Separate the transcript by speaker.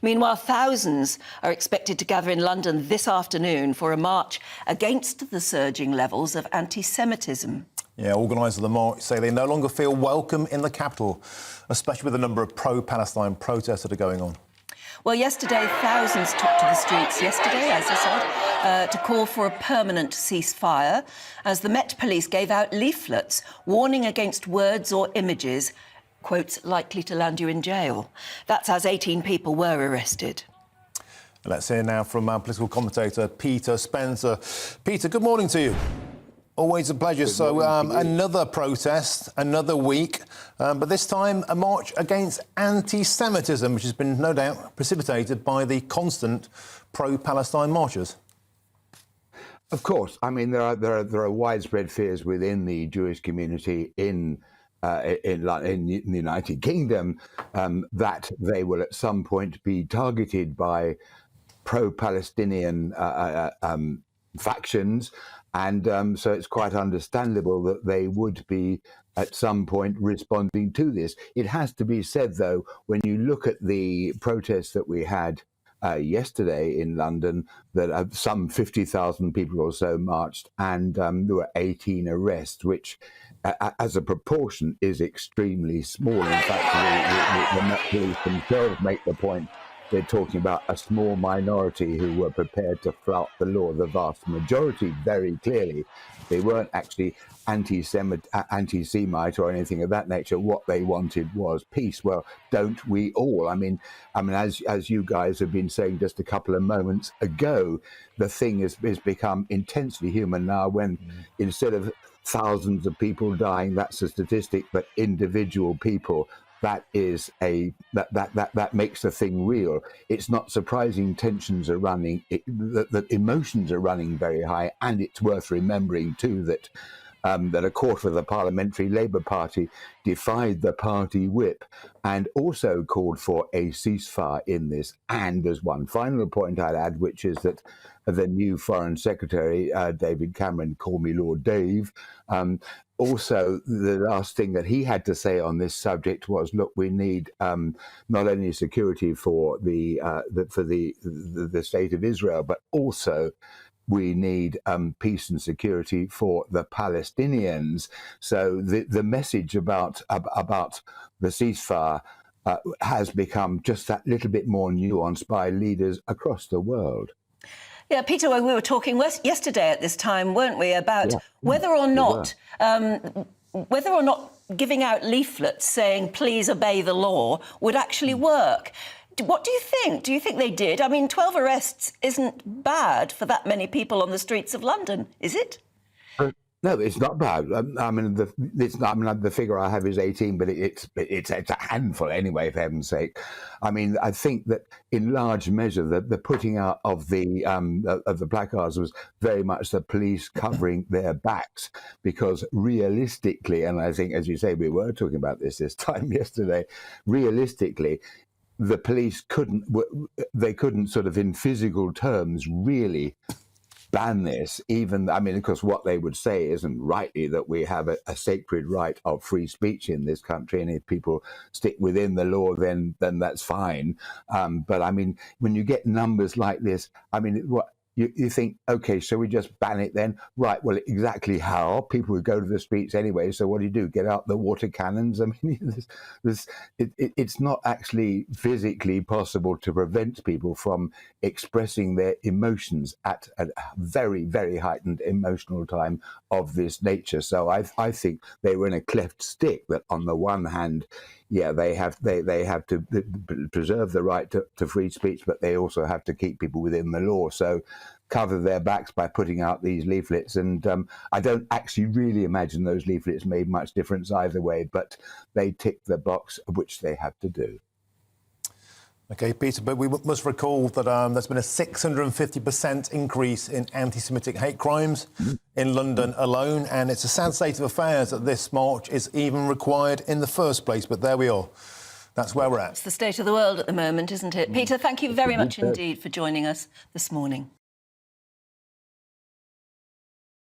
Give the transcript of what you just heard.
Speaker 1: Meanwhile, thousands are expected to gather in London this afternoon for a march against the surging levels of anti-Semitism.
Speaker 2: Yeah, organisers of the march say they no longer feel welcome in the capital, especially with the number of pro-Palestine protests that are going on.
Speaker 1: Well, yesterday, thousands took to the streets yesterday, as I said, to call for a permanent ceasefire, as the Met Police gave out leaflets warning against words or images, quotes, likely to land you in jail. That's as 18 people were arrested.
Speaker 2: Let's hear now from our political commentator, Peter Spencer. Peter, good morning to you. Always a pleasure. So another protest, another week, but this time a march against anti-Semitism, which has been no doubt precipitated by the constant pro-Palestine marchers.
Speaker 3: Of course. I mean, there are widespread fears within the Jewish community in the United Kingdom that they will at some point be targeted by pro-Palestinian factions. And so it's quite understandable that they would be at some point responding to this. It has to be said, though, when you look at the protests that we had yesterday in London, that some 50,000 people or so marched, and there were 18 arrests, which as a proportion is extremely small. In fact, the police themselves make the point. They're talking about a small minority who were prepared to flout the law. The vast majority, very clearly, they weren't actually anti-Semite or anything of that nature. What they wanted was peace. Well, don't we all? I mean, as you guys have been saying just a couple of moments ago, the thing has become intensely human now. When instead of thousands of people dying, that's a statistic, but individual people. That is that makes the thing real. It's not surprising tensions are running, that emotions are running very high, and it's worth remembering too that a quarter of the Parliamentary Labour Party defied the party whip and also called for a ceasefire in this. And there's one final point I'd add, which is that the new Foreign Secretary, David Cameron, call me Lord Dave, also, the last thing that he had to say on this subject was, look, we need not only security for the state of Israel, but also we need peace and security for the Palestinians. So the message about the ceasefire has become just that little bit more nuanced by leaders across the world.
Speaker 1: Yeah, Peter, we were talking yesterday at this time, weren't we, about whether or not giving out leaflets saying please obey the law would actually work. What do you think? Do you think they did? I mean, 12 arrests isn't bad for that many people on the streets of London, is it?
Speaker 3: No, it's not bad. I mean, the figure I have is 18, but it's a handful anyway, for heaven's sake. I mean, I think that in large measure the putting out of the placards was very much the police covering their backs, because realistically, and I think, as you say, we were talking about this time yesterday, realistically, the police couldn't sort of in physical terms really ban this. Even, I mean, because what they would say isn't rightly that we have a sacred right of free speech in this country, and if people stick within the law, then that's fine. But I mean, when you get numbers like this, I mean, what you think, okay, so we just ban it then? Right, well, exactly how? People would go to the streets anyway, so what do? Get out the water cannons? I mean, it's not actually physically possible to prevent people from expressing their emotions at a very, very heightened emotional time of this nature. So I think they were in a cleft stick, that on the one hand, yeah, they have to preserve the right to free speech, but they also have to keep people within the law. So cover their backs by putting out these leaflets. And I don't actually really imagine those leaflets made much difference either way, but they tick the box, which they have to do.
Speaker 2: OK, Peter, but we must recall that there's been a 650% increase in anti-Semitic hate crimes in London alone, and it's a sad state of affairs that this march is even required in the first place. But there we are. That's where we're at.
Speaker 1: It's the state of the world at the moment, isn't it? Peter, thank you very much indeed for joining us this morning.